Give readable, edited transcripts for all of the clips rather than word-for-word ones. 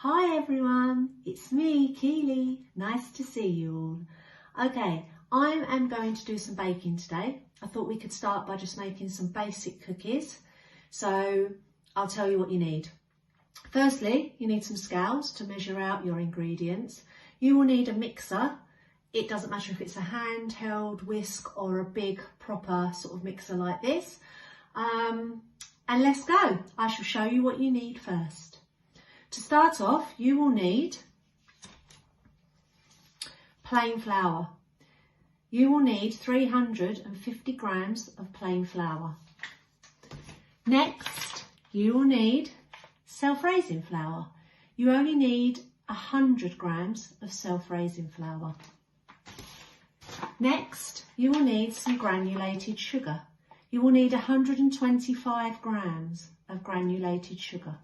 Hi everyone, it's me, Keeley. Nice to see you all. Okay, I am going to do some baking today. I thought we could start by just making some basic cookies. So I'll tell you what you need. Firstly, you need some scales to measure out your ingredients. You will need a mixer. It doesn't matter if it's a handheld whisk or a big proper sort of mixer like this. And let's go. I shall show you what you need first. To start off, you will need plain flour. You will need 350 grams of plain flour. Next, you will need self-raising flour. You only need 100 grams of self-raising flour. Next, you will need some granulated sugar. You will need 125 grams of granulated sugar.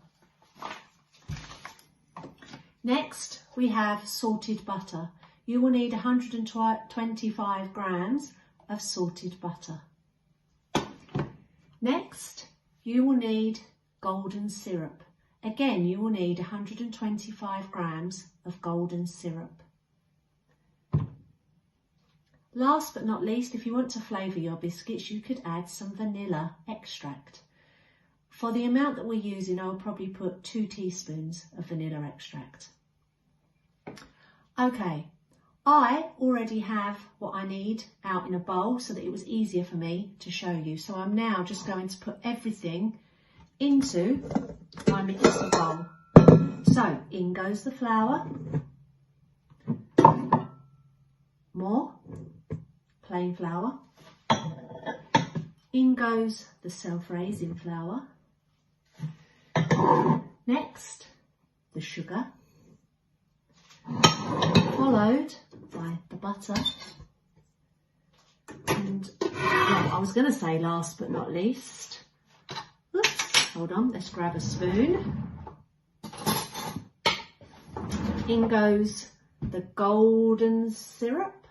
Next, we have salted butter. You will need 125 grams of salted butter. Next, you will need golden syrup. Again, you will need 125 grams of golden syrup. Last but not least, if you want to flavour your biscuits, you could add some vanilla extract. For the amount that we're using, I'll probably put 2 teaspoons of vanilla extract. Okay, I already have what I need out in a bowl so that it was easier for me to show you. So I'm now just going to put everything into my mixer bowl. So in goes the flour, more plain flour, in goes the self-raising flour, next the sugar, followed by the butter, and well, I was going to say last but not least, oops, hold on, let's grab a spoon. In goes the golden syrup.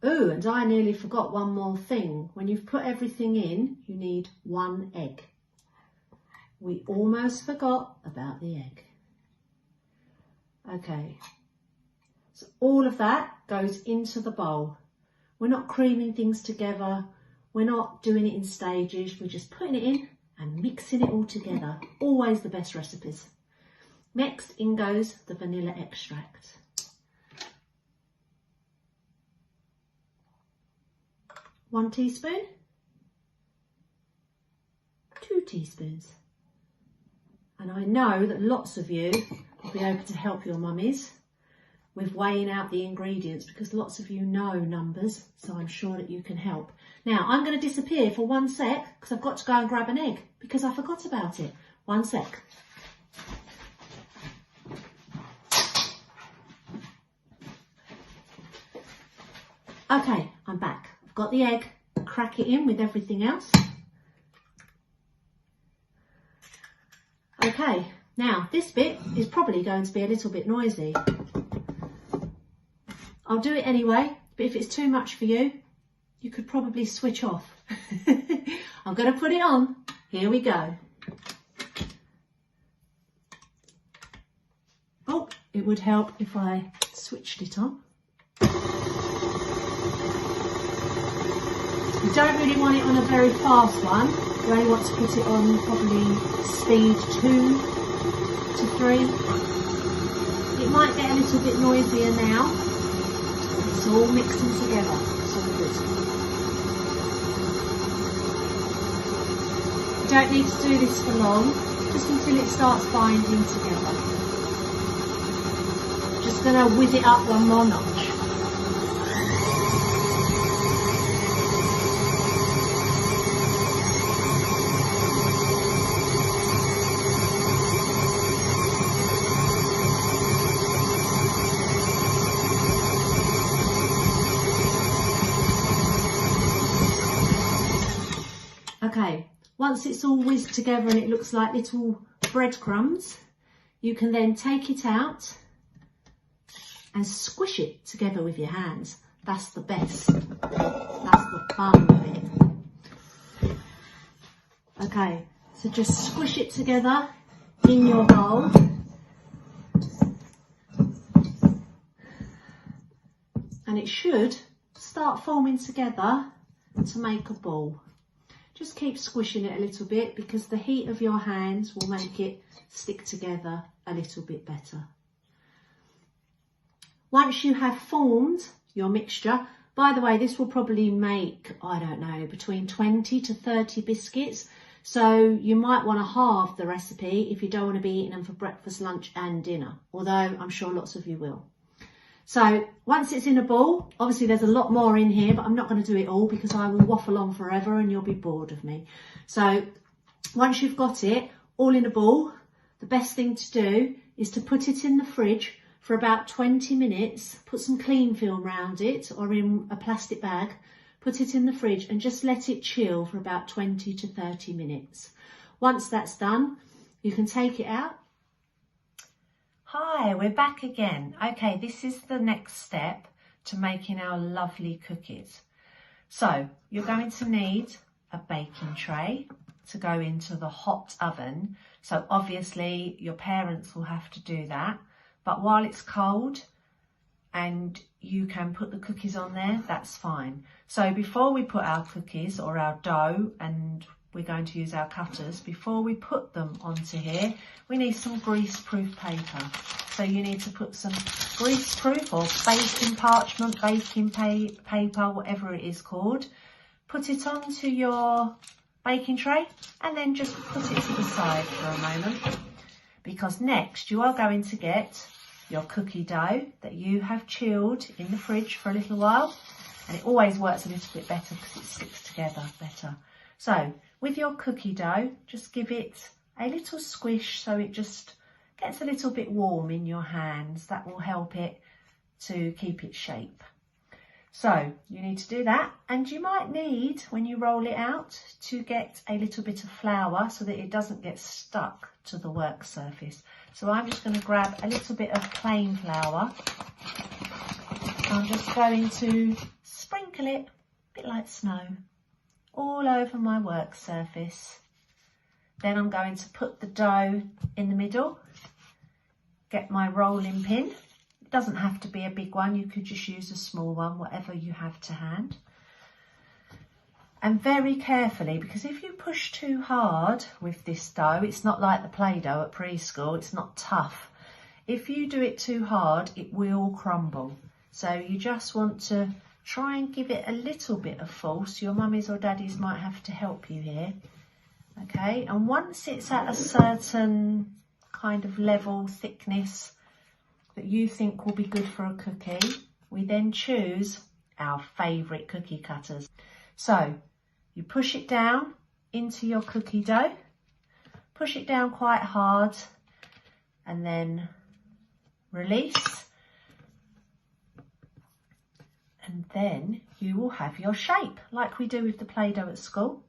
Oh, and I nearly forgot one more thing. When you've put everything in, you need 1 egg. We almost forgot about the egg. Okay, so all of that goes into the bowl. We're not creaming things together. We're not doing it in stages. We're just putting it in and mixing it all together. Always the best recipes. Next, in goes the vanilla extract. One teaspoon, 2 teaspoons. And I know that lots of you will be able to help your mummies with weighing out the ingredients because lots of you know numbers, so I'm sure that you can help. Now, I'm going to disappear for 1 sec because I've got to go and grab an egg because I forgot about it. 1 sec. Okay, I'm back. I've got the egg, crack it in with everything else. Okay, now this bit is probably going to be a little bit noisy. I'll do it anyway, but if it's too much for you, you could probably switch off. I'm going to put it on. Here we go. Oh, it would help if I switched it on. You don't really want it on a very fast one. You only want to put it on probably speed 2 to 3. It might get a little bit noisier now. It's all mixing together. It's all good. You don't need to do this for long, just until it starts binding together. Just going to whiz it up 1 more notch. Okay, once it's all whizzed together and it looks like little breadcrumbs, you can then take it out and squish it together with your hands. That's the best. That's the fun bit. Okay, so just squish it together in your bowl and it should start forming together to make a ball. Just keep squishing it a little bit because the heat of your hands will make it stick together a little bit better. Once you have formed your mixture, by the way, this will probably make, I don't know, between 20 to 30 biscuits. So you might want to halve the recipe if you don't want to be eating them for breakfast, lunch and dinner, although I'm sure lots of you will. So once it's in a ball, obviously there's a lot more in here, but I'm not going to do it all because I will waffle on forever and you'll be bored of me. So once you've got it all in a ball, the best thing to do is to put it in the fridge for about 20 minutes, put some cling film around it or in a plastic bag, put it in the fridge and just let it chill for about 20 to 30 minutes. Once that's done, you can take it out. Hi, we're back again. Okay, this is the next step to making our lovely cookies. So you're going to need a baking tray to go into the hot oven. So obviously your parents will have to do that. But while it's cold and you can put the cookies on there, that's fine. So before we put our cookies or our dough, and we're going to use our cutters, before we put them onto here, we need some grease-proof paper. So you need to put some grease-proof or baking parchment, baking paper, whatever it is called. Put it onto your baking tray and then just put it to the side for a moment. Because next you are going to get your cookie dough that you have chilled in the fridge for a little while, and it always works a little bit better because it sticks together better. So with your cookie dough, just give it a little squish so it just gets a little bit warm in your hands. That will help it to keep its shape. So you need to do that, and you might need, when you roll it out, to get a little bit of flour so that it doesn't get stuck to the work surface. So I'm just going to grab a little bit of plain flour. I'm just going to sprinkle it, a bit like snow, all over my work surface. Then I'm going to put the dough in the middle, get my rolling pin. It doesn't have to be a big one, you could just use a small one, whatever you have to hand. And very carefully, because if you push too hard with this dough, it's not like the Play-Doh at preschool, it's not tough. If you do it too hard, it will crumble. So you just want to try and give it a little bit of force. Your mummies or daddies might have to help you here. Okay, and once it's at a certain kind of level, thickness that you think will be good for a cookie, we then choose our favourite cookie cutters. So you push it down into your cookie dough, push it down quite hard and then release, and then you will have your shape like we do with the Play-Doh at school.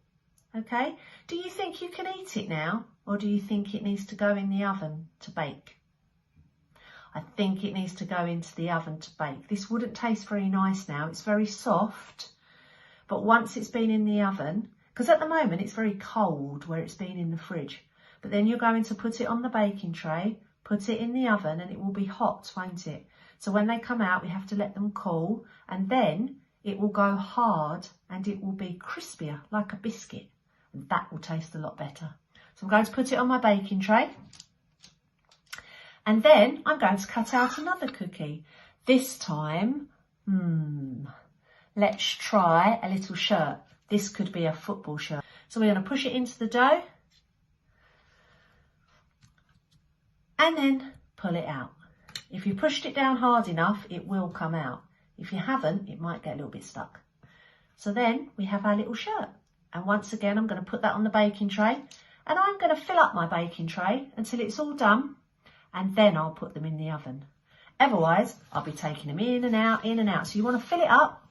Okay, do you think you can eat it now, or do you think it needs to go in the oven to bake? I think it needs to go into the oven to bake. This wouldn't taste very nice now, it's very soft. But once it's been in the oven, because at the moment it's very cold where it's been in the fridge, but then you're going to put it on the baking tray, put it in the oven, and it will be hot, won't it? So when they come out, we have to let them cool, and then it will go hard and it will be crispier like a biscuit, and that will taste a lot better. So I'm going to put it on my baking tray, and then I'm going to cut out another cookie. This time, let's try a little shirt. This could be a football shirt. So we're going to push it into the dough and then pull it out. If you pushed it down hard enough, it will come out. If you haven't, it might get a little bit stuck. So then we have our little shirt. And once again, I'm going to put that on the baking tray, and I'm going to fill up my baking tray until it's all done, and then I'll put them in the oven. Otherwise, I'll be taking them in and out, in and out. So you want to fill it up.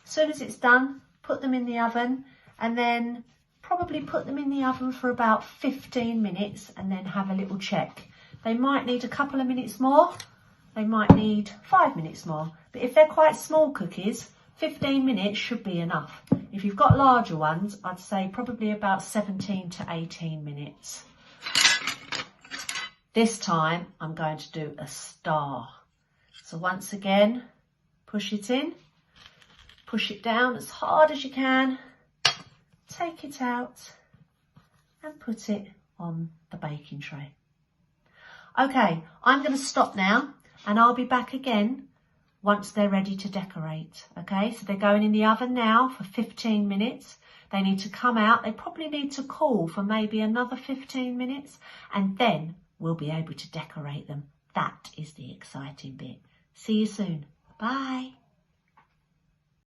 As soon as it's done, put them in the oven, and then probably put them in the oven for about 15 minutes and then have a little check. They might need a couple of minutes more, they might need 5 minutes more, but if they're quite small cookies, 15 minutes should be enough. If you've got larger ones, I'd say probably about 17 to 18 minutes. This time I'm going to do a star. So once again, push it in, push it down as hard as you can, take it out and put it on the baking tray. Okay, I'm going to stop now and I'll be back again once they're ready to decorate. Okay, so they're going in the oven now for 15 minutes. They need to come out. They probably need to cool for maybe another 15 minutes and then we'll be able to decorate them. That is the exciting bit. See you soon. Bye.